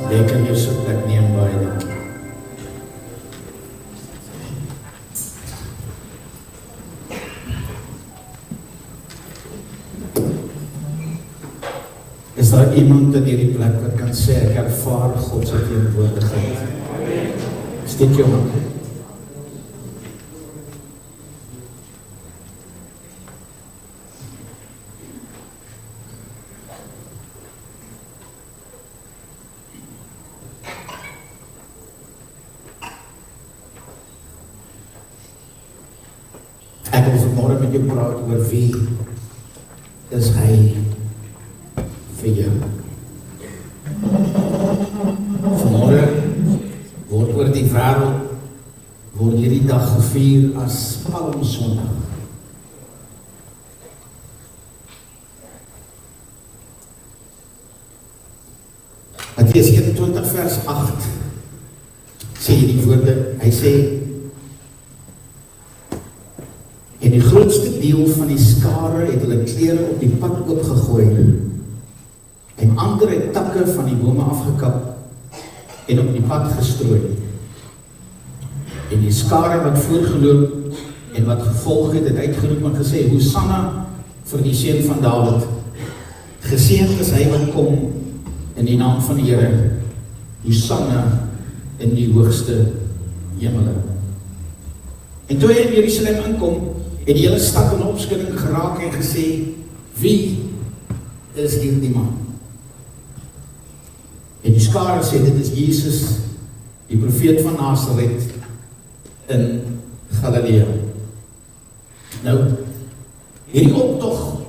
Jy kan jou sitplek neem baie dankie. Is daar iemand in hierdie plek wat kan sê, ek ervaar God se teenwoordigheid? Steek jou hand. Ek wil vanmôre met jou praat oor wie is hy vir jou. Vanmôre word oor die wêreld word hierdie dag gevier as Palmsondag. Mattheus 21 vers 8 sê hierdie woorde, hy sê, en die grootste deel van die skare het hulle klere op die pad oopgegooi en ander het takke van die bome afgekap en op die pad gestrooi. En die skare wat voorgeloop en wat gevolg het uitgeroep en gesê, Hosanna vir die seun van Dawid. Geseënd is hy wat kom in die naam van die Here. Hosanna in die hoogste hemele. En toe hy in Jerusalem inkom, het die hele stad in opskudding geraak en gesê, wie is hierdie man? En die skare sê, dit is Jesus, die profeet van Nasaret in Galilea. Nou, hierdie optog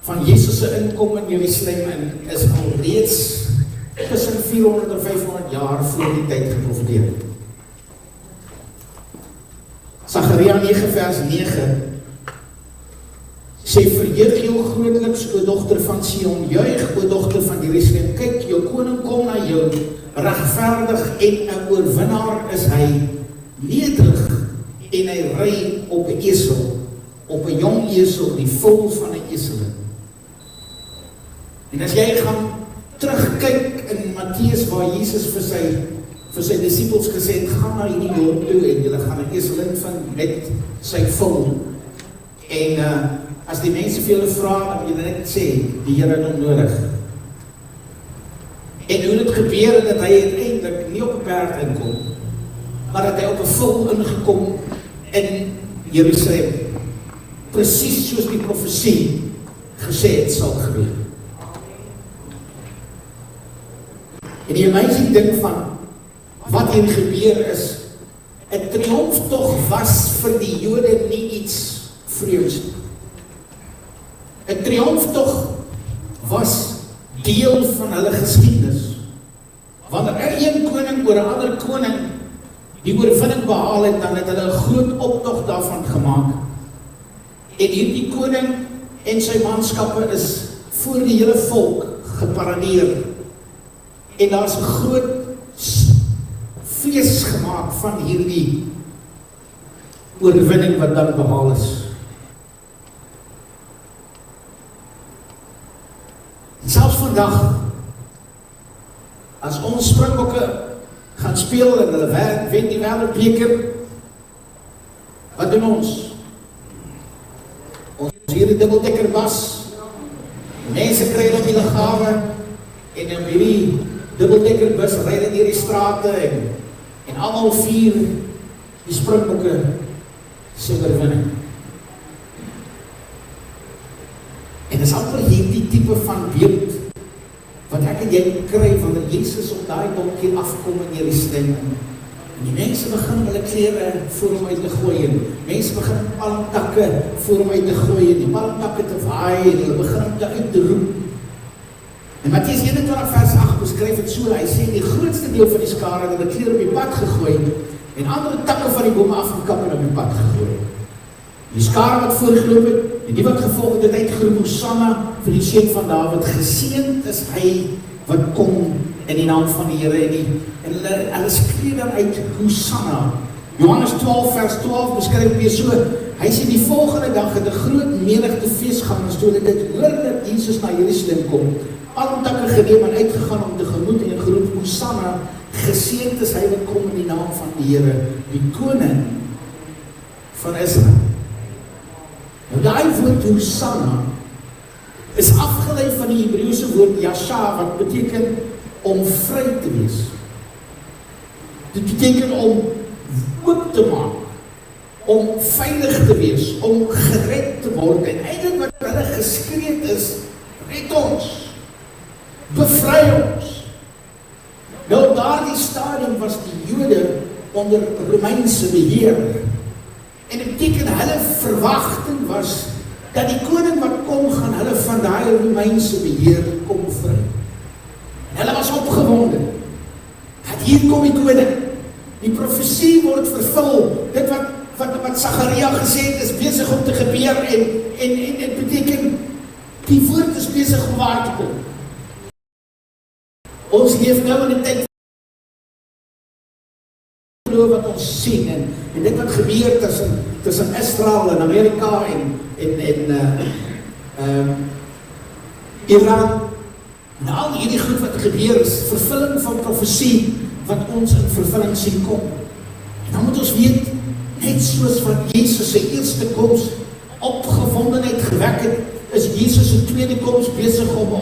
van Jesus se inkom in Jerusalem is al reeds tussen 400 en 500 jaar voor die tyd geprofeteer. Sagaria 9 vers 9 sê, verheug jou grootliks, o dogter van Sion, juig, o dogter van Jerusalem, kyk, jou koning kom na jou, regverdig en 'n oorwinnaar is hy, nederig en hy ry op 'n esel, op 'n jong esel, die foal van 'n esel. En as jy gaan terugkyk in Matteus waar Jesus vir sy disippels gesê het, gaan na hierdie dorp toe en julle gaan 'n esel vind met sy foal. En as die mense vir julle vra, dan moet julle net sê, die Here het hom nodig. En hoe het gebeur dat hy uiteindelik nie op 'n perd inkom, maar dat hy op 'n foal ingekom in Jerusalem. Presies soos die profesie gesê het sal gebeur. En die amazing ding van wat hier gebeur is, 'n triomftog was vir die Jode nie iets vreemds nie. 'n triomftog was deel van hulle geskiedenis. Wanneer een koning oor 'n ander koning die oorwinning behaal het, dan het hulle 'n groot optog daarvan gemaak. En hierdie koning en sy manskappe is voor die hele volk geparadeer. En daar's 'n groot fees gemaak van hierdie oorwinning wat dan behaal is. En selfs vandag, as ons Springbokke gaan speel en hulle wen die wêreldbeker, wat doen ons? Ons hier die dubbeldekker bus, mense kry op die lughawe en op hierdie dubbeldekker bus ry hulle deur die strate en almal vier die Springbokke se oorwinning. En dis amper hierdie tipe van beeld wat ek en jy kry wanneer Jesus op daai donkie afkom in Jerusalem. En die mense begin hulle klere voor hom uit te gooi en mense begin palmtakke voor hom uit te gooi en die palmtakke te waai en hulle begin hom uit te roep. En Matteus 21 vers 8 beskryf dit so, hy sê die grootste deel van die skare het hulle klere op die pad gegooi en ander takke van die bome afgekap en op die pad gegooi. Die skare wat voorgeloop het en die wat gevolg het uitgeroep, Hosanna vir die seun van Dawid, geseënd is hy wat kom in die naam van die Here en hulle skree dan uit Hosanna. Johannes 12 vers 12 beskryf weer so, hy sê die volgende dag het 'n groot menigte feesgangers toe hulle dit hoor dat Jesus na Jerusalem kom, palmtakke geneem en uitgegaan om tegemoet en geroep geseënd is hy wat kom in die naam van die Here, die koning van Israel. Nou daai woord Hosanna is afgelei van die Hebreëse woord Yasha, wat beteken om vry te wees. Dit beteken om oop te maak, om veilig te wees, om gered te word. En eintlik wat hulle geskree is, red ons, bevry ons. Nou op daardie stadium was die Jode onder Romeinse beheer. En dit beteken hulle verwagting was dat die koning wat kom, gaan hulle van daai Romeinse beheer kom vry. En hulle was opgewonde. Dat hier kom die koning. Die profesie word vervul. Dit wat Sagaria gesê het, is besig om te gebeur en dit beteken die woord is besig om waar te kom. Ons leef nou in 'n tyd wat ons sien en dit wat gebeur tussen Israel en Amerika en Iran en al hierdie goed wat gebeur is vervulling van profesie wat ons in vervulling sien kom. En dan moet ons weet, net soos wat Jesus se eerste koms opgewondenheid gewek het, is Jesus se tweede koms besig om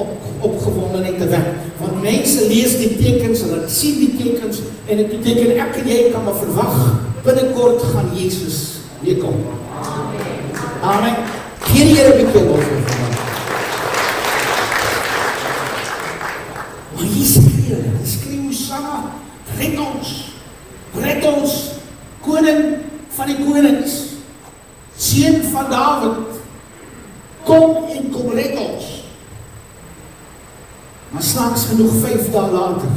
opgewondenheid te wek. Want mense lees die tekens, hulle sien die tekens en dit beteken ek en jy kan maar verwag, binnekort gaan Jesus weer kom. Amen. Geen Here bietjie lof vir vandag. Maar hier skree Hosanna, red ons, koning van die konings, seun van Dawid, kom en kom red ons. Maar snaaks genoeg 5 dae later,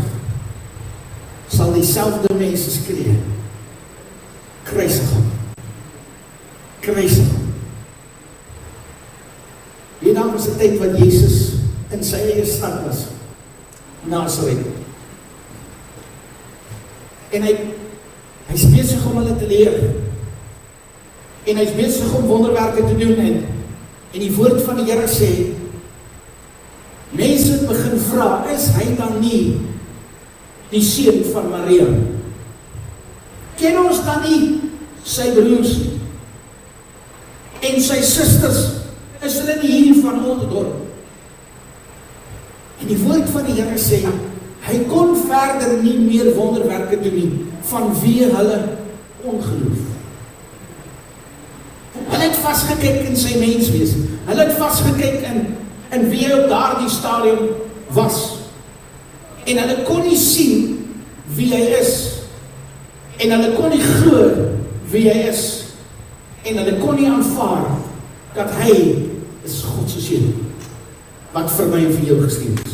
sal dieselfde mense skree, kruisig hom. Hierna was 'n tyd wat Jesus in sy eie stad was, Nazareth. En hy's besig om hulle te leer. En hy's besig om wonderwerke te doen en die woord van die Here sê, mense het begin vra, is hy dan nie die seun van Maria? Ken ons dan nie sy broers nie? En sy susters, is hulle nie hier van ons dorp? En die woord van die Here sê, hy kon verder nie meer wonderwerke doen nie, vanweë hulle ongeloof. Hulle het vasgekyk in sy menswees. Hulle het vasgekyk in wie hy op daardie stadium was. En hulle kon nie sien wie hy is. En hulle kon nie glo wie hy is. En hulle kon nie aanvaar dat hy is God se seun wat vir my en vir jou gestuur is.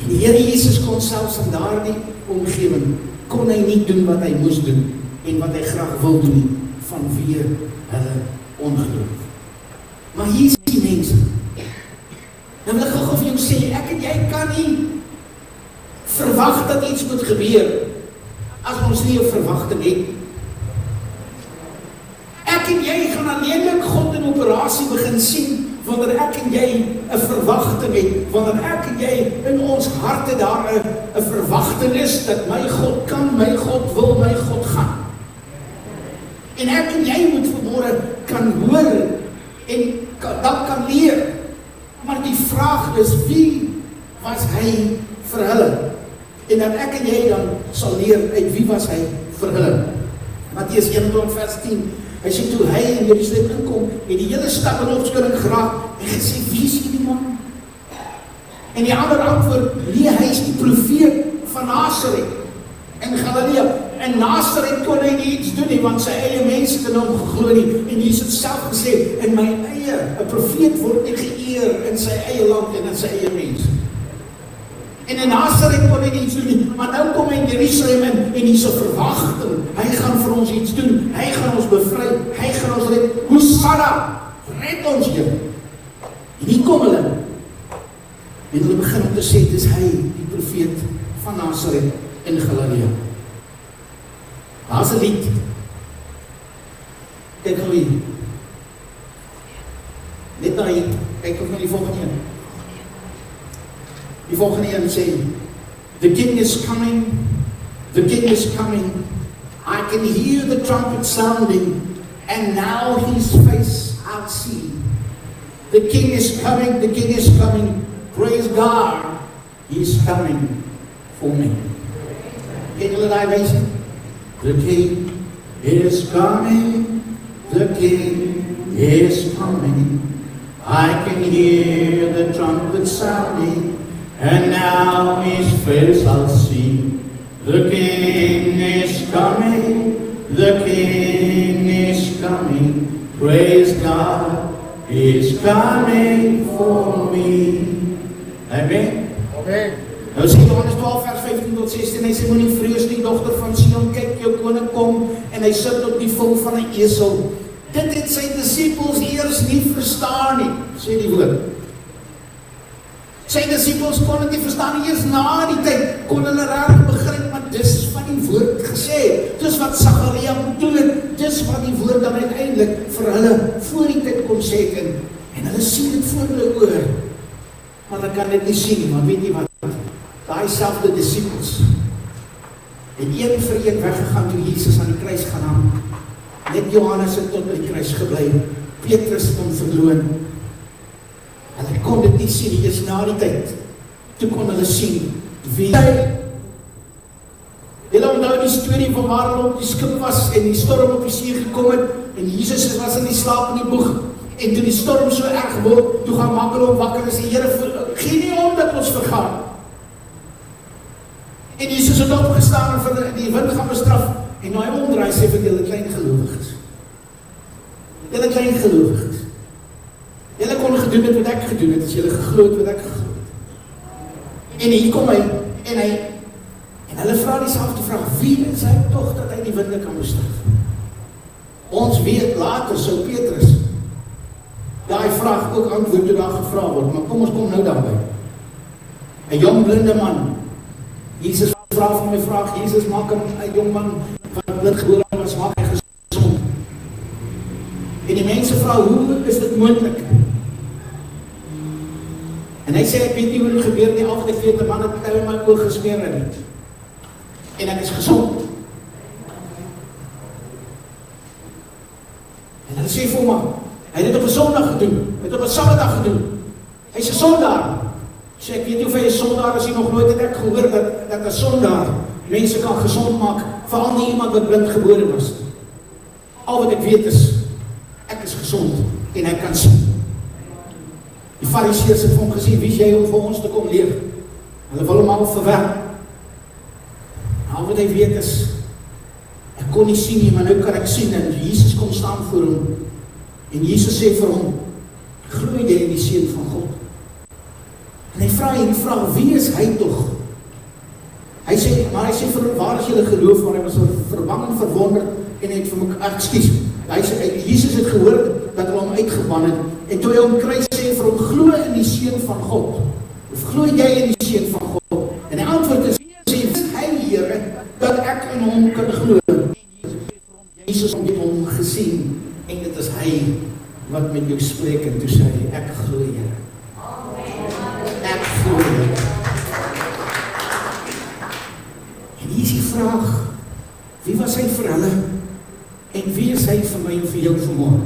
En die Here Jesus kon selfs in daardie omgewing kon hy nie doen wat hy moes doen en wat hy graag wil doen vanweë hulle ongeloof. Maar hier is die mense. Nou wil ek gou vir jou sê, ek en jy kan nie verwag dat iets moet gebeur as ons nie 'n verwagting het. Ek en jy gaan alleenlik God in operasie begin sien wanneer ek en jy 'n verwagting het, wanneer ek en jy in ons harte daar 'n verwagting is dat my God kan, my God wil, my God gaan. En ek en jy moet vanmôre kan hoor en dat kan leer. Maar die vraag is, wie was hy vir hulle? En dan ek en jy dan sal leer uit wie was hy vir hulle. Matteus 21 vers 10. Hy sê toe hy in Jerusalem inkom, het die hele stad in opskudding geraak en gesê, wie is hierdie man? En die ander antwoord, nee, hy is die profeet van Nazareth in Galilea. En Nazareth kon hy nie iets doen nie, want sy eie mense het in hom geglo nie. En Jesus het self gesê, in my eie, 'n profeet word nie geëer in sy eie land en in sy eie mense. En in Nazareth kon hy nie iets doen nie, maar nou kom hy in Jerusalem en hier's 'n verwagting. Hy gaan vir ons iets doen, hy gaan ons bevry, hy gaan ons red. Hosanna, red ons Here. En hier kom hulle. En hulle begin om te sê, dis hy, die profeet van Nazareth in Galilea. Daar's 'n lied. Kyk gou hier. Net na hier, kyk of na die volgende een. Die volgende een sê, The King is coming. The King is coming. I can hear the trumpet sounding, and now his face I'll see. The King is coming. The King is coming. Praise God. He's coming for me. Ken julle daai wysie? The King is coming. The King is coming. I can hear the trumpet sounding, and now his face I'll see. The King is coming. The King is coming. Praise God. He's coming for me. Amen. Amen. Nou sê Johannes 12 vers 15 tot 16, hy sê moenie vrees nie, dogter van Sion, kyk jou koning kom en hy sit op die vel van 'n esel. Dit het sy disippels eers nie verstaan nie, sê die woord. Sy disippels kon dit nie verstaan nie, eers na die tyd kon hulle regtig begryp, maar dis wat die woord gesê, dis wat Sagaria bedoel het, dis wat die woord dan uiteindelik vir hulle voor die tyd kon sê, en hulle sien dit voor hulle oor, maar hulle kan dit nie sien nie, maar weet jy wat, daai selfde disippels het een vir een weggegaan toe Jesus aan die kruis gaan hang. Net Johannes het tot by die kruis gebly, Petrus het hom verloon. Hulle kon dit nie sien nie, eers na die tyd, toe kon hulle sien wie Julle onthou die storie van waar hulle op die skip was en die storm op die see gekom het en Jesus was in die slaap in die boeg en toe die storm so erg word, toe gaan maak hulle hom wakker en sê, Here, gee nie om dat ons vergaan. En Jesus het opgestaan en vir die wind gaan bestraf en nou hy omdraai sê vir julle klein gelowiges. Julle klein gelowiges. Julle kon gedoen het wat ek gedoen het, as julle geglo het wat ek geglo het. En hier kom hy en hulle vra dieselfde vraag, wie is hy tog dat hy die winde kan bestraf? Ons weet later sou Petrus daai vraag ook antwoord toe daar gevra word, maar kom ons kom nou daarby. 'n jong blinde man. Jesus vra van my vraag, Jesus maak 'n jong man wat blind gebore was, maak hy gesond. En die mense vra, hoe is dit moontlik? En hy sê, ek weet nie hoe dit gebeur nie, al wat ek weet, 'n man het in my oog gesmeer en ek is gezond. En hulle sê vir my, hy het dit op 'n Sondag gedoen, hy het op 'n Saterdag gedoen. Hy is 'n sondaar. Sê ek weet nie of hy 'n sondaar is, nog nooit het ek gehoor dat 'n sondaar mense kan gezond maak, veral nie iemand wat blind gebore was. Al wat ek weet is, ek is gezond en ek kan sien. Die Fariseërs het vir hom gesê, wie is jy om vir ons te kom leer? Hulle wil hom al verwerp. Al wat hy weet is, ek kon nie sien nie, maar nou kan ek sien, en Jesus kom staan voor hom, en Jesus sê vir hom, glo jy in die Seun van God? En hy vra hierdie vraag, wie is hy tog? Hy sê vir hom, waar is julle geloof, maar hy was verbang en verwonder, en hy het vir my, ekskuus, Jesus het gehoor, dat hy hom uitgeban het, en toe hy hom kry, sê vir hom, glo in die Seun van God, of glo jy in die Seun van God? En die antwoord is, Here, dat ek in hom kan glo. Jesus het hom gesien, en dit is hy wat met jou spreek, en toe sê hy, ek glo Here. Ek glo Here. En hier is die vraag, wie was hy vir hulle, en wie is hy vir my en vir jou vanmorgen?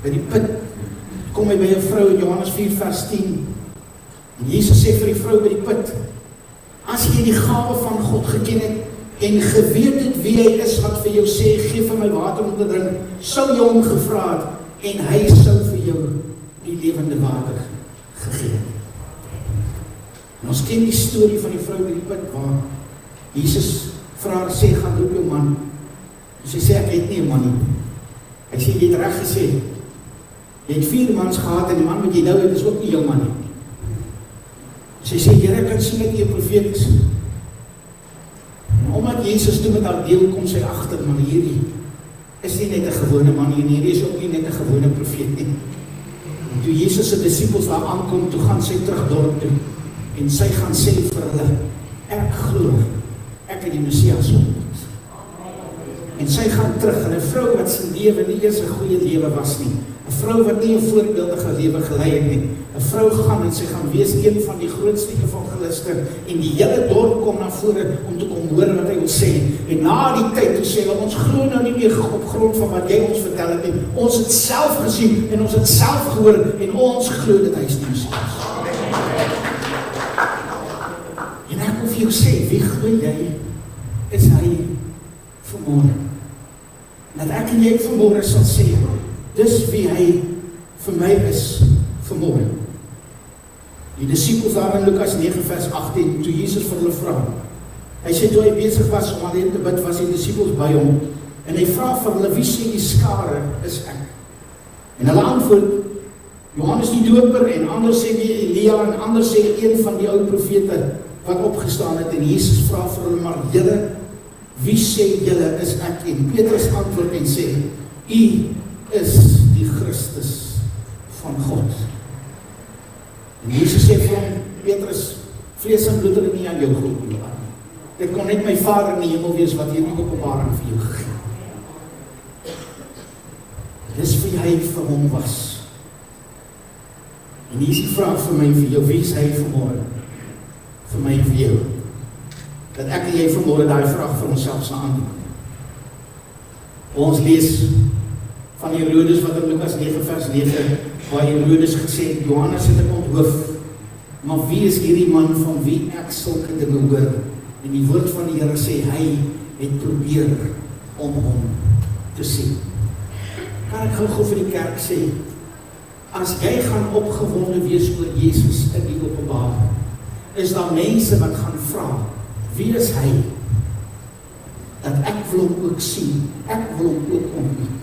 By die put, kom hy by 'n vrou in Johannes 4 vers 10, en Jesus sê vir die vrou by die put, as jy die gawe van God geken het, en geweet het wie hy is, wat vir jou sê, geef vir my water om te drink, sou jy hom gevra het, en hy sou vir jou die lewende water gegee het. En ons ken die storie van die vrou by die put, waar Jesus vra, sê, gaan roep jou man, en sy sê, ek het nie 'n man nie. Hy sê, jy het reg gesê, jy het 4 mans gehad, en die man wat jy nou het, is ook nie jou man nie. Sy sê, Here, ek kan sien dat jy 'n profeet is. En omdat Jesus toe met haar deel kom, sy agter, maar hierdie is nie net 'n gewone man nie, hierdie is ook nie net 'n gewone profeet nie. En toe Jesus se disippels daar aankom, toe gaan sy terug dorp toe, en sy gaan sê vir hulle, ek glo, ek het die Messias ontmoet. En sy gaan terug, en 'n vrou wat sy lewe nie eers 'n goeie lewe was nie, 'n vrou wat nie 'n voorbeeldige lewe gelei het nie. 'n Vrou gaan en sy gaan wees een van die grootste evangeliste en die hele dorp kom na vore om te kom hoor wat hy wil sê. En na die tyd toe sê hulle, ons glo nou nie meer op grond van wat jy ons vertel het nie. Ons het self gesien en ons het self gehoor en ons glo dat hy is die Messias. En ek wil vir jou sê, wie glo jy is hy vanmôre? Dat ek en jy vanmôre sal sê, dis wie hy vir my is vanmôre. Die disippels daar in Lukas 9 vers 18, toe Jesus vir hulle vra, hy sê toe hy besig was om alleen te bid, was die disippels by hom, en hy vra vir hulle, wie sê die skare is ek? En hulle antwoord, Johannes die Doper, en ander sê wie Elia, en ander sê een van die ou profete wat opgestaan het, en Jesus vra vir hulle, maar julle, wie sê julle is ek? En Petrus antwoord en sê, u is die Christus van God. En Jesus sê vir hom, Petrus, vlees en bloed het nie aan jou geopenbaar nie. Dit kon net my Vader in die hemel wees wat hierdie openbaring vir jou gegee. Dis wie hy vir hom was. En hier is die vraag vir my en vir jou, wie is hy vanmôre? Vir my en vir jou. Dat ek en jy vanmôre daai vraag vir onsself sal aandoen. Ons lees van Herodes wat in Lukas 9 vers 9, waar Herodes gesê het, Johannes het ek onthoof, maar wie is hierdie man van wie ek sulke dinge hoor? En die woord van die Here sê, hy het probeer om hom te sien. Kan ek gou vir die kerk sê, as jy gaan opgewonde wees oor Jesus in die openbaring, is daar mense wat gaan vra, wie is hy? Dat ek wil hom ook sien, ek wil hom ook ontmoet.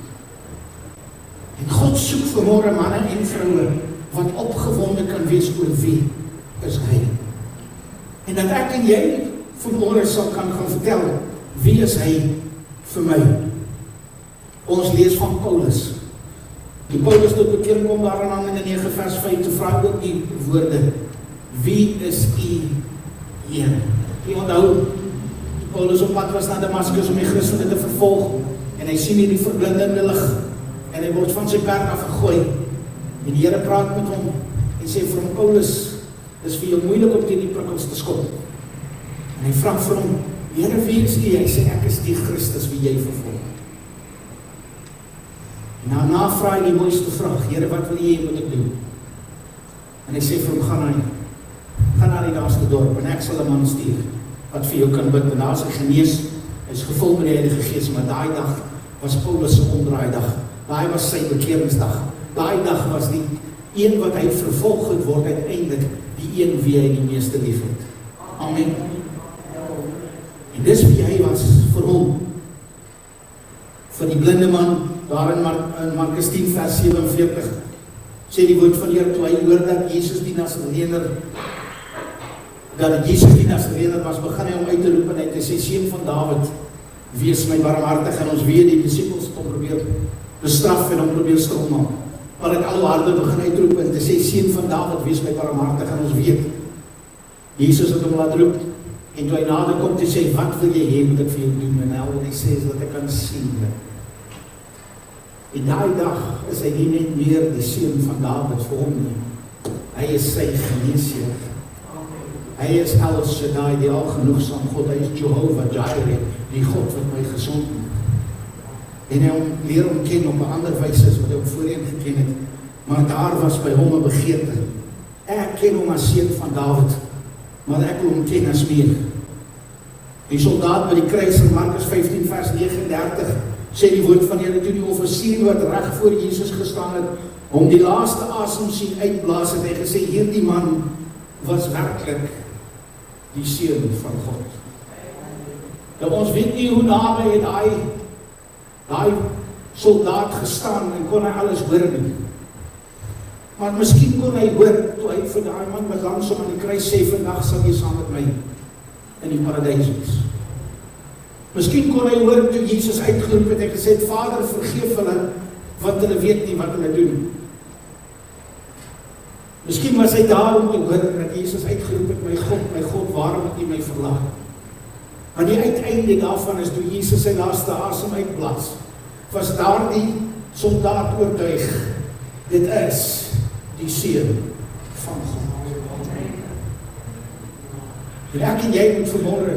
En God soek vanmôre manne en vroue wat opgewonde kan wees oor wie is hy. En dat ek en jy vanmôre sal kan gaan vertel, wie is hy vir my? Ons lees van Paulus. Die Paulus tot bekering kom daar in Handelinge 9 vers 5 te vra ook die woorde, wie is u Heer? Jy onthou, Paulus op pad was na Damaskus om die Christene te vervolg, en hy sien hierdie verblindende lig, en hy word van sy perd af gegooi, en die Here praat met hom, en sê vir hom, Paulus, dis vir jou moeilik om teen die prikkels te skop. En hy vra vir hom, Here, wie is u? Hy sê, ek is die Christus wie jy vervolg. En daarna vra hy die mooiste vraag, Here, wat wil jy moet ek doen? En hy sê vir hom, gaan na die naaste dorp, en ek sal 'n man stuur, wat vir jou kan bid, en daar is hy genees, hy is gevul met die Heilige Gees, maar daai dag was Paulus se omdraaidag, daai was sy bekeringsdag, daai dag was die een wat hy vervolg het word uiteindelik, die een wie hy die meeste lief het. Amen. En dis wie hy was vir hom, vir die blinde man, daar in Markus 10 vers 47, sê die woord van die Here, toe hy hoor dat Jesus die Nasarener was, begin hy om uit te roep en hy te sê, seun van Dawid, wees my barmhartig, en ons weet die disippels het hom probeer bestraf en hom probeer stil maak. Maar het al harder begin uitroep en te sê, seun van Dawid, wees my barmhartig, en ons weet, Jesus het hom laat roep, en toe hy nader kom te sê, wat wil jy hê moet ek vir jou doen? En hy wil sê, dat ek kan sien. En daai dag is hy nie net meer die seun van Dawid vir hom nie. Hy is sy geneesheer. Hy is El Shaddai, die algenoegsaam God. Hy is Jehovah Jireh, die God wat my gesond maak. En hy leer hom ken op 'n ander wyse as wat hy hom voorheen geken het. Maar daar was by hom 'n begeerte. Ek ken hom as seun van Dawid, maar ek wil hom ken as meer. Die soldaat by die kruis in Markus 15 vers 39 sê die woord van die Here, toe die offisier wat reg voor Jesus gestaan het, om die laaste asem sien uitblaas, het hy gesê, hierdie man was werklik die seun van God. Nou ons weet nie hoe naby het daai soldaat gestaan en kon hy alles hoor nie. Maar miskien kon hy hoor, toe hy vir daai man met langsom aan die kruis sê, vandag sal jy saam met my in die paradys wees. Miskien kon hy hoor toe Jesus uitgeroep het en gesê het, Vader, vergeef hulle, want hulle weet nie wat hulle doen. Miskien was hy daar om te hoor dat Jesus uitgeroep het, my God, waarom het U my verlaat? Maar die uiteinde daarvan is, toe Jesus sy laaste asem uitblaas, was daar die soldaat oortuig Dit is die seun van God. En ek en jy moet vanmôre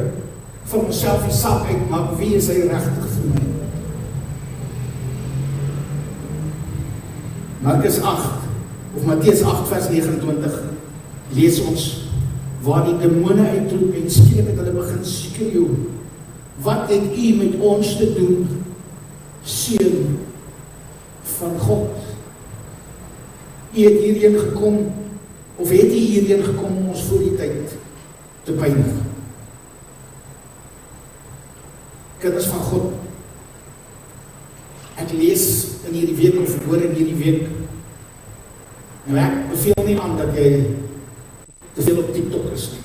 vir onsself die saak uitmaak, wie is hy regtig vir my? Markus 8, of Matteus 8 vers 29, lees ons, waar die demone uitroep en skielik het hulle begin skreeu, wat het u met ons te doen, seun van God? U het hierheen gekom, of het u hierheen gekom om ons voor die tyd te pynig? Kinders van God, ek lees in hierdie week, of hoor in hierdie week, nou ek beveel nie aan dat jy te veel op TikTok is nie.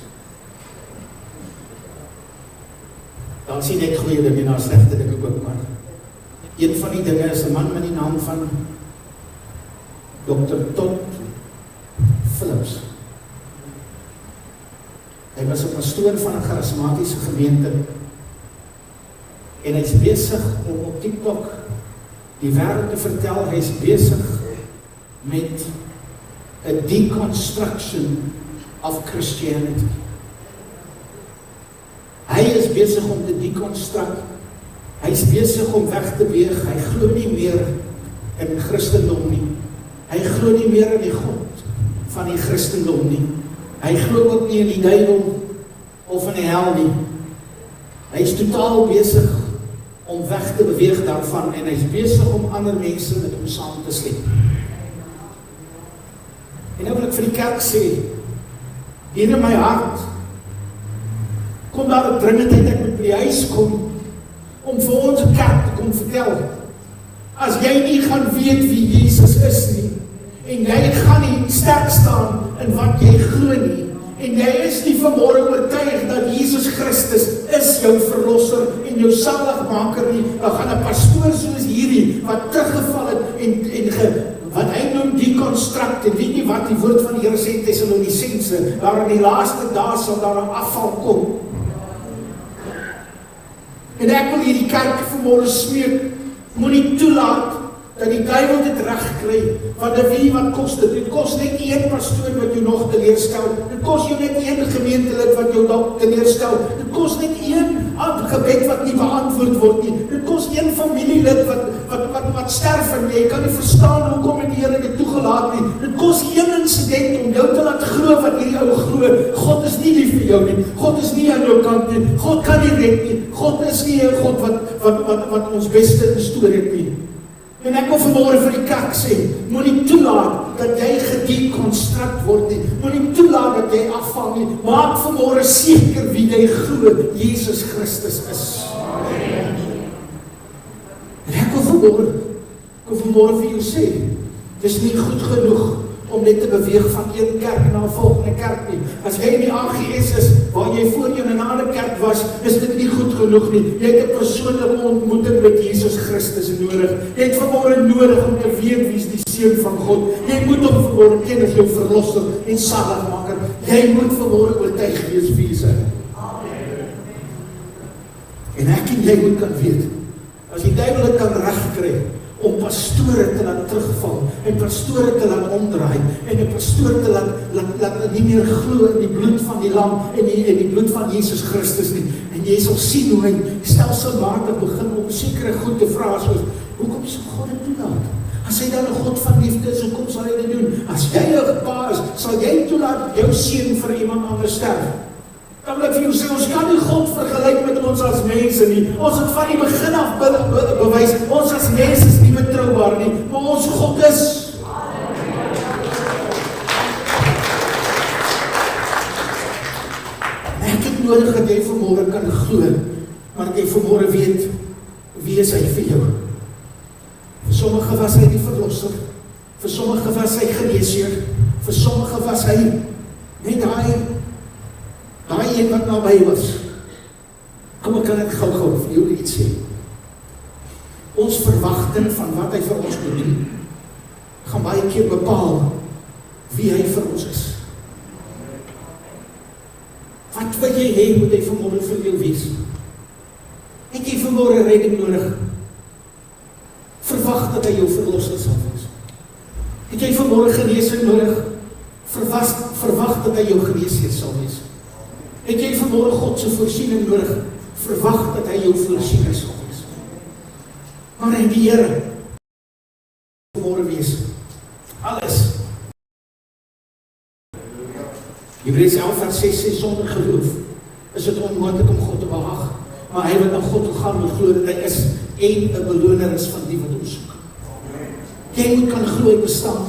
Dan sien ek goeie dinge, en slegte dinge ook, maar een van die dinge is 'n man met die naam van Dr. Todd Phillips. Hy was 'n pastoor van 'n charismatiese gemeente en hy is besig om op TikTok die wêreld te vertel, hy is besig met 'n deconstruction of Christianity. Hy is besig om te deconstruct, hy is besig om weg te weeg, hy glo nie meer in Christendom nie, hy glo nie meer in die God van die Christendom nie, hy glo ook nie in die duiwel of in die hel nie, hy is totaal besig om weg te beweeg daarvan en hy is besig om ander mense met hom saam te sleep. En nou wil ek vir die kerk sê, hier in my hart, kom daar 'n dringendheid, ek moet by die huis kom, om vir ons kerk te kom vertel, as jy nie gaan weet wie Jesus is nie, en jy gaan nie sterk staan in wat jy glo nie, en jy is nie vanmôre oortuig dat Jesus Christus is jou verlosser en jou saligmaker nie, dan gaan 'n pastoor soos hierdie, wat teruggeval het en wat hy noem deconstruct, en weet nie wat die woord van die Here sê in Tessalonisense, daar in die laaste dae sal daar 'n afval kom. En ek wil hierdie kerk vanmôre smeek, moenie toelaat dat die duiwel dit reg kry, want wat kos dit? Dit kos net een pastoor wat jou nog teleerstel, dit kos jou net een gemeentelid wat jou dalk teleerstel, dit kos net een gebed wat nie beantwoord word nie, dit kos een familielid wat sterf en jy kan nie verstaan hoekom het die Here dit toegelaat nie, dit kos een insident om jou te laat glo wat hierdie ou glo, God is nie lief vir jou nie, God is nie aan jou kant nie, God kan nie red nie, God is nie 'n God wat ons beste instoor het nie. En ek wil vanmôre vir die kerk sê, moenie toelaat dat jy gedeconstruct word nie, moenie toelaat dat jy afval nie, maak vanmôre seker wie jy glo, Jesus Christus is. Amen. En ek wil vanmôre vir jou sê, dit is nie goed genoeg om net te beweeg van een kerk na 'n volgende kerk nie. As jy in die AGS is, waar jy voorheen in 'n ander kerk was, is dit nie goed genoeg nie. Jy het 'n persoonlike ontmoeting met Jesus Christus nodig. Jy het vanmôre nodig om te weet wie is die seun van God. Jy moet hom vanmôre ken as jou verlosser en saligmaker. Jy moet vanmôre oortuig wees wie hy is. Amen. En ek en jy moet kan weet, as die duiwel dit kan regkry, om pastore te laat terugval, en pastore te laat omdraai, en 'n pastoor te laat nie meer glo in die bloed van die lam, en die bloed van Jesus Christus nie, en jy sal sien hoe hy stelselmatig begin om sekere goed te vra, soos, hoekom sal God dit toelaat? As hy dan 'n God van liefde is, hoekom sal hy dit doen? As jy 'n pa is, sal jy toelaat jou seun vir iemand anders sterf? Dan wil ek vir jou sê, ons kan nie God vergelyk met ons as mense nie. Ons het van die begin af bewys, ons as mense is nie betroubaar nie, maar ons God is. Ek het nodig dat jy vanmôre kan glo, maar dat jy vanmôre weet, wie is hy vir jou? Vir sommige was hy die verlosser, vir sommige was hy geneesheer, vir sommige was hy net daai een wat naby was. Kom, ek kan dit gou vir jou iets sê. Ons verwagting van wat hy vir ons moet doen, gaan baie keer bepaal wie hy vir ons is. Wat wil jy hê moet hy vanmôre vir jou wees? Het jy vanmôre redding nodig? Verwag dat hy jou verlosser sal wees. Het Het jy vanmôre genesing nodig? Verwag dat hy jou geneesheer sal wees. Het jy vanmôre God se voorsiening nodig? Verwag dat hy jou voorsiening sal wees. Maar in die Here vanmôre wees. Alles. Hebreërs 11:6 sê sonder geloof is dit onmoontlik om God te behaag. Maar hy wat na God toe gaan moet glo dat hy is en 'n beloner is van die wat hom soek. Jy moet kan glo hy bestaan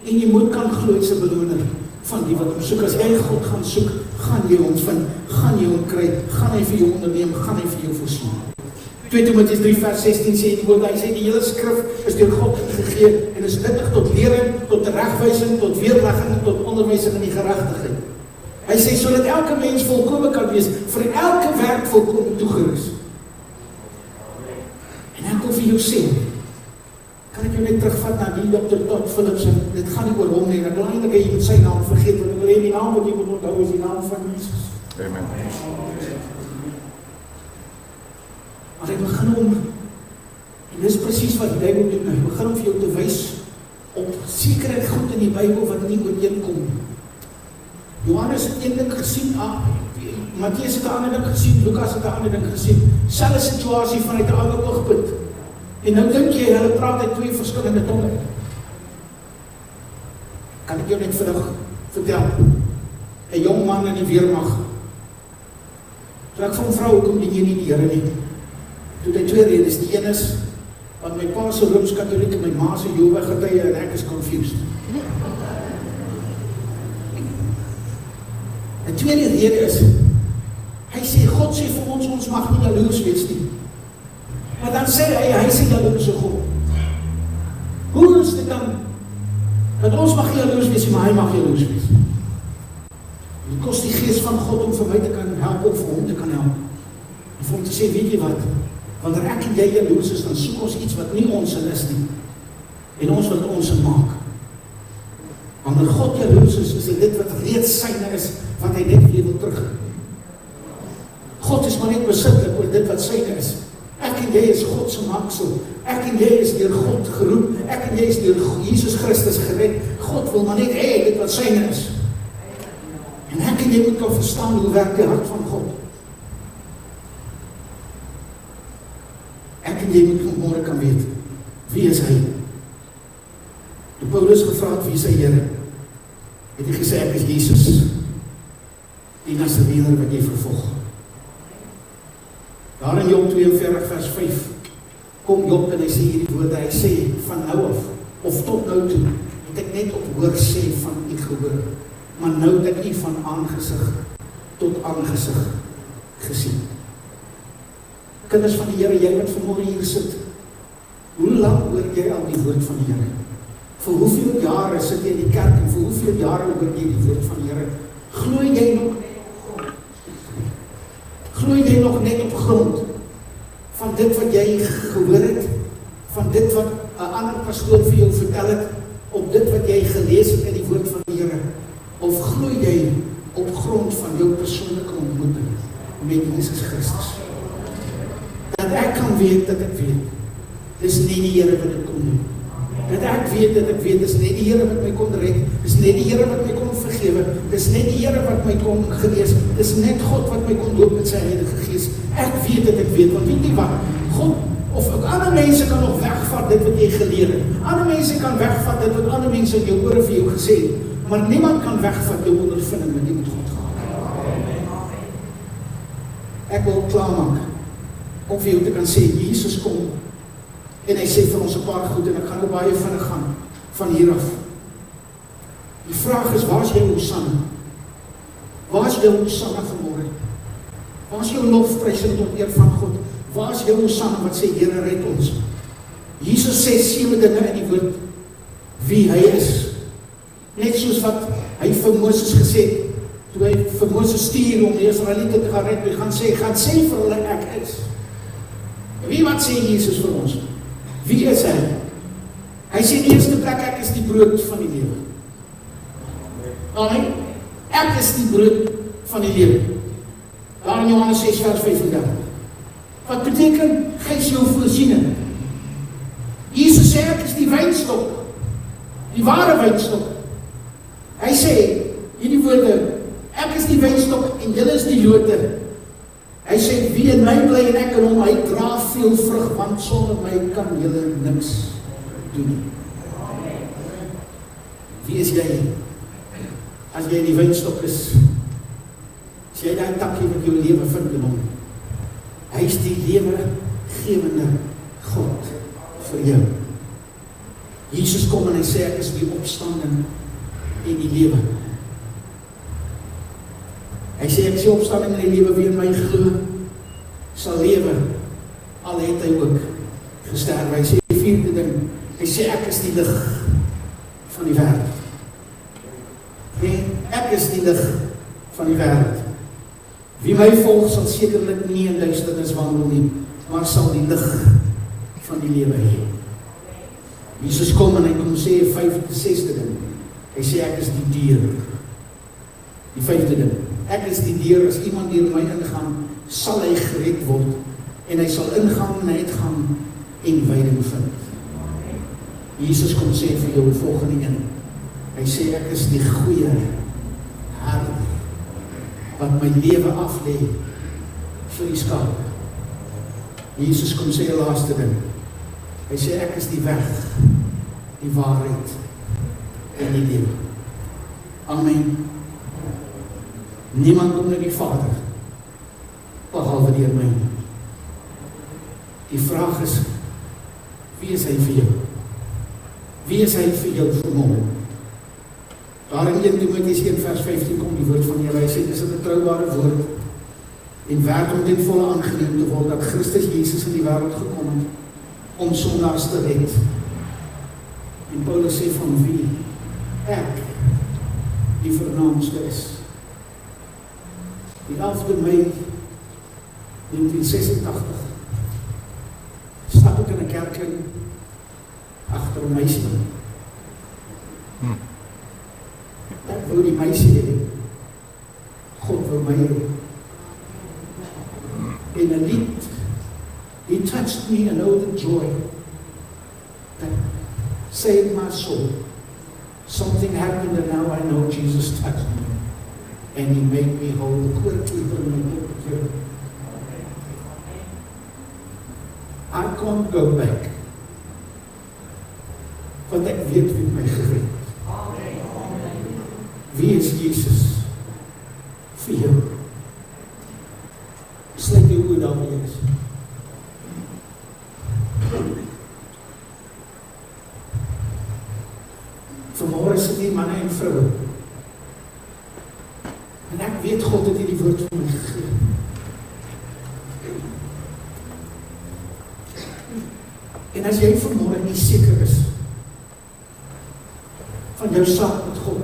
en jy moet kan glo hy's 'n beloner van die wat hom soek. As jy God gaan soek, gaan jy hom vind, gaan jy hom kry, gaan hy vir jou onderneem, gaan hy vir jou voorsien. 2 Timoteus 3:16 sê die woord, hy sê die hele skrif is deur God gegee en is nuttig tot lering, tot regwysing, tot weerlegging, tot onderwysing in die geregtigheid. Hy sê sodat elke mens volkome kan wees, vir elke werk volkome toegerus. En ek wil vir jou sê, kan ek jou net terugvat na die Dr. Todd Phillips, dit gaan nie oor hom nie, en ek wil eintlik jy moet sy naam vergeet, want ek wil hê die naam wat jy moet onthou is die naam van Jesus. Amen. Maar hy begin om, en dis presies wat die Bybel doen, hy begin om vir jou te wys op sekere goed in die Bybel wat nie ooreenkom. Johannes het een ding gesien, Mattheus het 'n ander ding gesien, Lukas het 'n ander ding gesien, selfe situasie vanuit 'n ander oogpunt. En nou dink jy, hulle praat uit twee verskillende tonge. Kan ek jou net vinnig vertel, 'n jong man in die weermag, toe ek vir hom vra, hoekom dien jy nie die Here nie? Toe hy twee redes, die een is, want my pa is 'n Rooms-Katoliek en my ma is 'n Jehovah getuie en ek is confused. Die tweede rede is, hy sê, God sê vir ons mag nie jaloers wees nie. Maar dan sê hy sê jaloerse God. Hoe is dit dan, dat ons mag jaloers wees, maar hy mag jaloers wees? Het kost die gees van God om vir my te kan help, of vir hom te kan help. En vir hom te sê, weet jy wat, wanneer ek en jy jaloers is, dan soek ons iets wat nie ons is nie, en ons wat ons maak. Wanneer God jaloers is dit wat reeds syne is, wat hy net weer wil terug. God is maar net besitlik oor dit wat syne is. Ek en jy is God se maaksel. Ek en jy is deur God geroep. Ek en jy is deur Jesus Christus gered. God wil maar net hê dit wat syne is. En ek en jy moet kan verstaan hoe werk die hart van God. Ek en jy moet vanmôre kan weet, wie is hy? Toe Paulus gevra het, wie is hy Here? Het hy gesê, ek is Jesus, die Nasareër wat jy vervolg. Daar in Job 42:5 kom Job en hy sê hierdie woorde, hy sê van nou af, of tot nou toe, het ek net op hoor sê van u gehoor, maar nou het ek u van aangesig tot aangesig gesien. Kinders van die Here, jy wat vanmôre hier sit, hoe lang hoor jy al die woord van die Here? Vir hoeveel jare sit jy in die kerk en vir hoeveel jare hoor jy die woord van die Here? Glo jy nog net op grond? Glo jy nog net op grond van dit wat jy gehoor het, van dit wat 'n ander pastoor vir jou vertel het, op dit wat jy gelees het in die woord van die Here? Of glo jy op grond van jou persoonlike ontmoeting met Jesus Christus? Dat ek kan weet dat ek weet, dis nie die Here wat dit kon doen. Dat ek weet, dis net die Here wat my kon red, dis net die Here wat my kon vergewe, dis net die Here wat my kon genees, dis net God wat my kon doop met sy Heilige Gees. Ek weet dat ek weet, want weet jy wat, God, of ook ander mense kan nog wegvat dit wat jy geleer het, ander mense kan wegvat dit wat ander mense in jou ore vir jou gesê het, maar niemand kan wegvat jou ondervinding met die met God gehad. Ek wil klaarmaak, om vir jou te kan sê, Jesus kom, en hy sê vir ons 'n paar goed, en ek gaan nou baie vinnig gaan, van hier af. Die vraag is, waar is jou Hosanna? Waar is jou Hosanna vanmôre? Waar is jou lofprysing tot eer van God? Waar is jou Hosanna wat sê, Here red ons? Jesus sê 7 dinge in die woord, wie hy is. Net soos wat hy vir Moses gesê het, toe hy vir Moses stuur om die Israeliete te gaan red, hy gaan sê vir hulle, ek is. Wie wat sê Jesus vir ons? Wie is hy? Hy sê in die eerste plek, ek is die brood van die lewe. Amen. Ek is die brood van die lewe. Daar in Johannes 6:35. Wat beteken, hy is jou voorsiening. Jesus sê, ek is die wynstok. die ware wynstok. Hy sê, hierdie woorde, ek is die wynstok en julle is die lote. Hy sê, wie in my bly en ek in hom, hy dra veel vrug, want sonder my kan julle niks doen nie. Wie is jy? As jy die wynstok is, as jy die takkie wat jou lewe vind in hom, hy is die lewegewende God vir jou. Jesus kom en hy sê, ek is die opstanding en die lewe. Hy sê, ek is die opstanding en die lewe, wie in my glo, sal lewe, al het hy ook gesterf. Hy sê, die vierde ding, hy sê, ek is die lig van die wêreld. Nee, ek is die lig van die wêreld. Wie my volg sal sekerlik nie in duisternis wandel nie, maar sal die lig van die lewe hê. Jesus kom en hy kom sê, sesde ding, hy sê, ek is die deur. Die vyfde ding, ek is die deur, as iemand deur my ingaan, sal hy gered word, en hy sal ingaan en uitgaan, en wyding vind. Jesus kom sê vir jou volgende een, hy sê, ek is die goeie herder, wat my lewe aflê, vir die skaap. Jesus kom sê, die laaste ding, hy sê, ek is die weg, die waarheid, en die lewe. Amen. Niemand kom na die Vader, behalwe deur my. Die vraag is, wie is hy vir jou? Wie is hy vir jou vanmôre? Daar in 1 Timoteus 1 vers 15 kom die woord van die Here. Hy sê, dis 'n betroubare woord, en werd om ten volle aangeneem te word, dat Christus Jesus in die wêreld gekom het, om sondaars te red. En Paulus sê van wie ek die vernaamste is. Die 11de Mei 1986 stap ek in 'n kerk in, agter 'n meisie. Ek wou die meisie hê. God wou my hê. In 'n lied, he touched me and oh the joy that saved my soul. Something happened and now I know Jesus touched me. And he made me whole quickly from my book. I can't go back. Want ek weet wie my gered. Wie is Jesus vir jou? Sluit jou oë daarmee is. Vanmôre sit hier manne en vroue. En ek weet God het hierdie woord vir my gegee. En as jy vanmôre nie seker is van jou saak met God,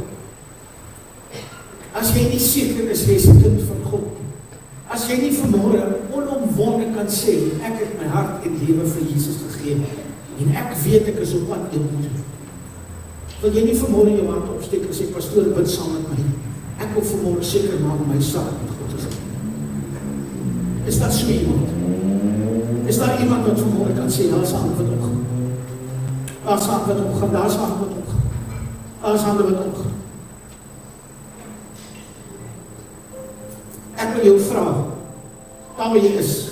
as jy nie seker is jy is 'n kind van God, as jy nie vanmôre onomwonde kan sê, ek het my hart en lewe vir Jesus gegee, en ek weet ek is op pad hemel toe. Wil jy nie vanmôre jou hand opsteek en sê, pastoor, bid saam met my. Ek wil vanmôre seker maak my saak met God is. Is dat so iemand? Is daar iemand wat vanmôre kan sê, daar is hande wat opgaan. Daar is hande wat opgaan, daar is hande wat opgaan. Daar is hande wat opgaan. Ek wil jou vra, daar waar jy is,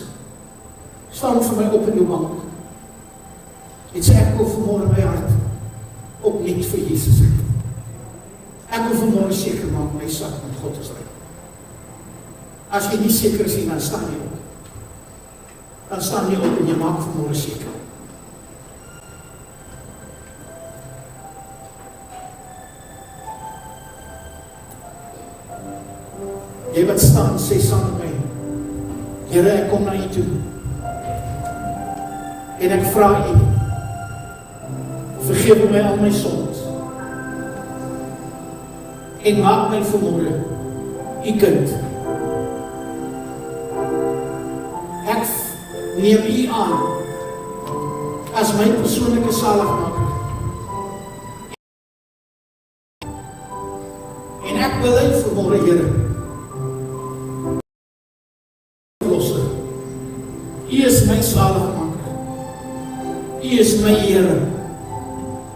staan vir my op in jou bank. En sê, ek wil vanmôre my hart opnuut vir Jesus hê. Ek wil vanmôre seker maak my saak met God is reg. As jy nie seker is nie, dan staan jy op. Dan staan jy op en jy maak vanmôre seker. Jy wat staan, sê saam met my, Here, ek kom na U toe. En ek vra U, vergewe my al my sondes. En maak my vanmôre U kind. Ek neem U aan as my persoonlike saligmaker. En ek wil U vanmôre, Here, verlosser. U is my saligmaker. U is my Here.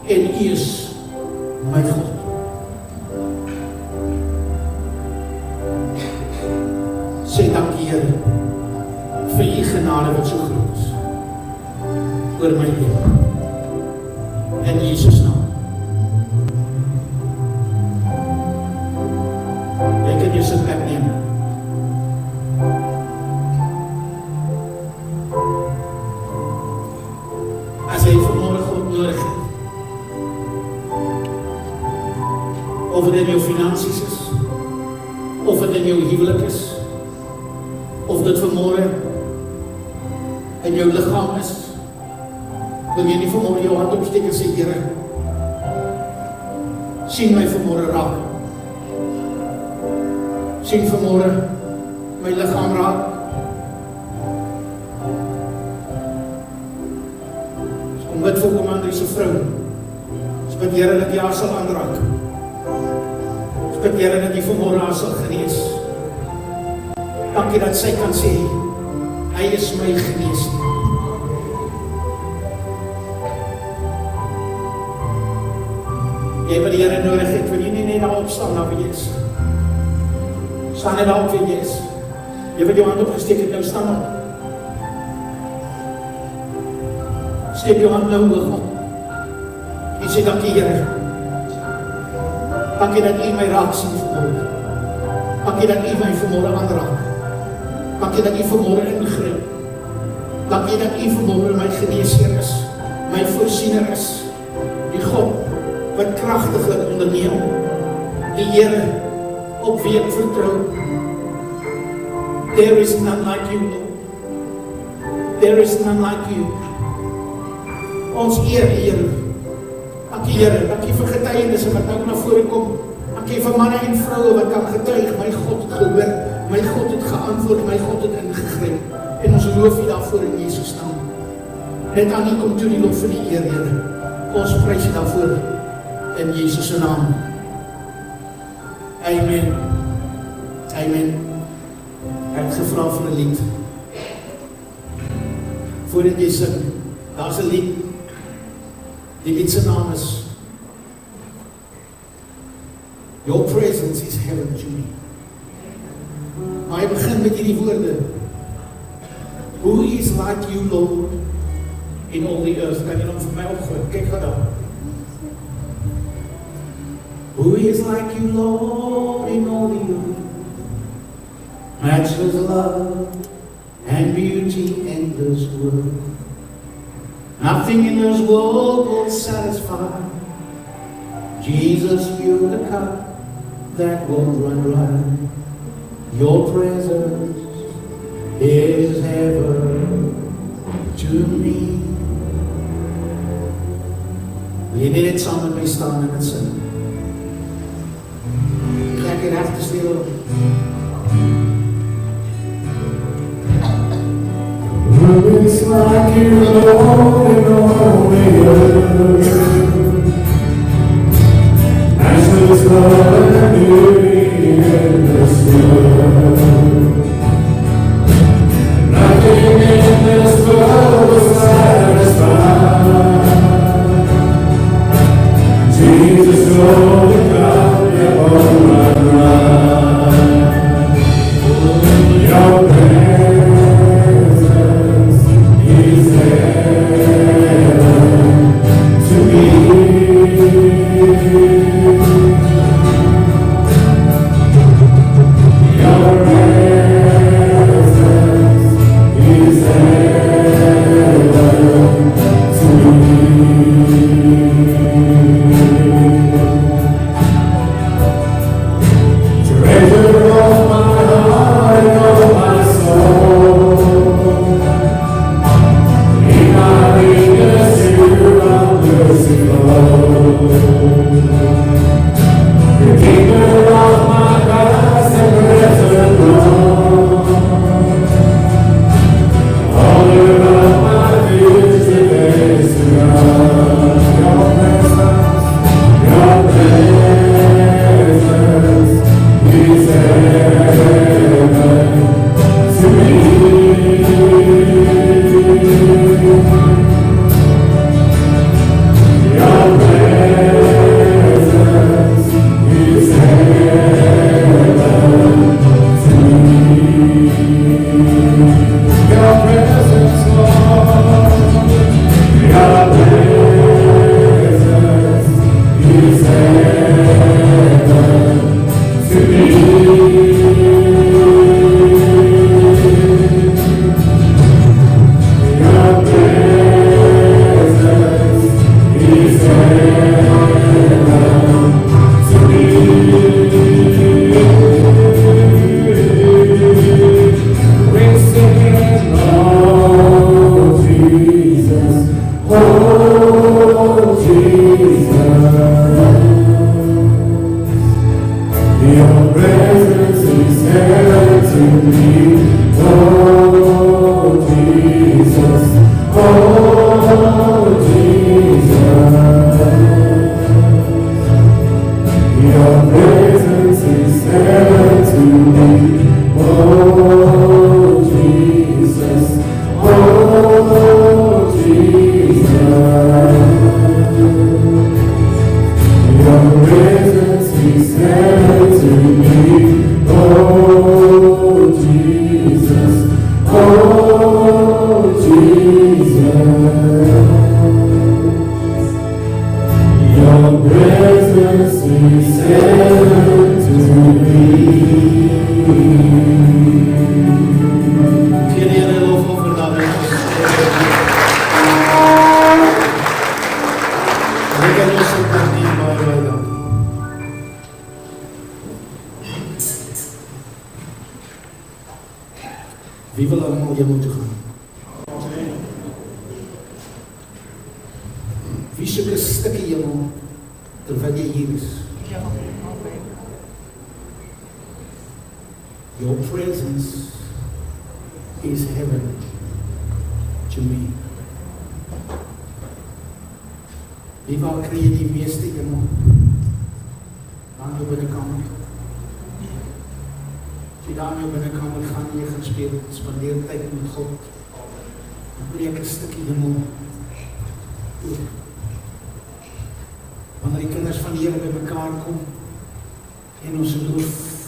En U is my God, sê dankie Here vir u genade wat so groot is oor my lewe. In Jesus naam. Jy kan jou sitplek neem. As jy vanmôre God nodig het, of dit in jou finansies is, of dit in jou huwelik is, of dit vanmôre in jou liggaam is, wil jy nie vanmôre jou hand opsteek en sê, Here, sien my vanmôre raak. Sien vanmôre my liggaam raak. Kom bid vir Komandrie se vrou. Ons bid Here dat jy haar sal aanraak. Ons bid Here dat jy vanmôre haar sal genees. Dankie dat sy kan sê, hy is my geneesheer. Jy wat die Here nodig het, wil jy nie net daar opstaan, daar waar jy is. Staan net daar op waar jy is. Jy wat jou hand opgesteek het, nou staan op. Steek jou hand nou hoog op. En sê, dankie Here. Dankie dat u my raak sien vanmôre. Dankie dat u my vanmôre aanraak. Dankie dat u vanmôre ingryp. Dankie dat u vanmôre my geneesheer is, my voorsiener is, die God wat kragtiglik onderneem, die Here op wie ek vertrou. There is none like you, Lord. There is none like you. Ons eer Here. Dankie Here, dankie vir getuienisse wat nou na vore kom. Dankie vir manne en vroue wat kan getuig, my God het gehoor, my God het geantwoord, my God het ingegryp. En ons loof u daarvoor in Jesus naam. Net aan u kom toe die lof vir die eer, Here. Ons prys u daarvoor in Jesus se naam. Amen. Amen. Ek het gevra vir 'n lied. Voordat jy sing, daar's 'n lied. Die lied se naam is Your presence is heaven to me. Maar hy begin met hierdie woorde. Who is like you, Lord, in all the earth? Kan jy dan vir my opgooi? Kyk gou daar. Who is like you, Lord, in all the earth? Matchless love and beauty in this world. Nothing in this world will satisfy. Jesus, you're the cup that won't run dry. Your presence is heaven to me. Wil jy net saam met my staan en dit sing? Kijk hier recht te stil. Who is like you, Lord, in all the earth? Matchless love and beauty in this world. Nothing in this world will satisfy. Jesus, you're the God that won't run dry. Your presence is heaven to me. Wie wil allemaal hemel toe gaan? Wie soek 'n stukkie hemel terwyl jy hier is? Your presence is heaven to me. Wie waar kry jy die meeste hemel? Aan jou binnekamer. As jy daar in jou binnekamer gaan en jy gaan speel, spandeer tyd met God, dan breek 'n stukkie hemel toe. Wanneer die kinders van die Here by mekaar kom en ons loof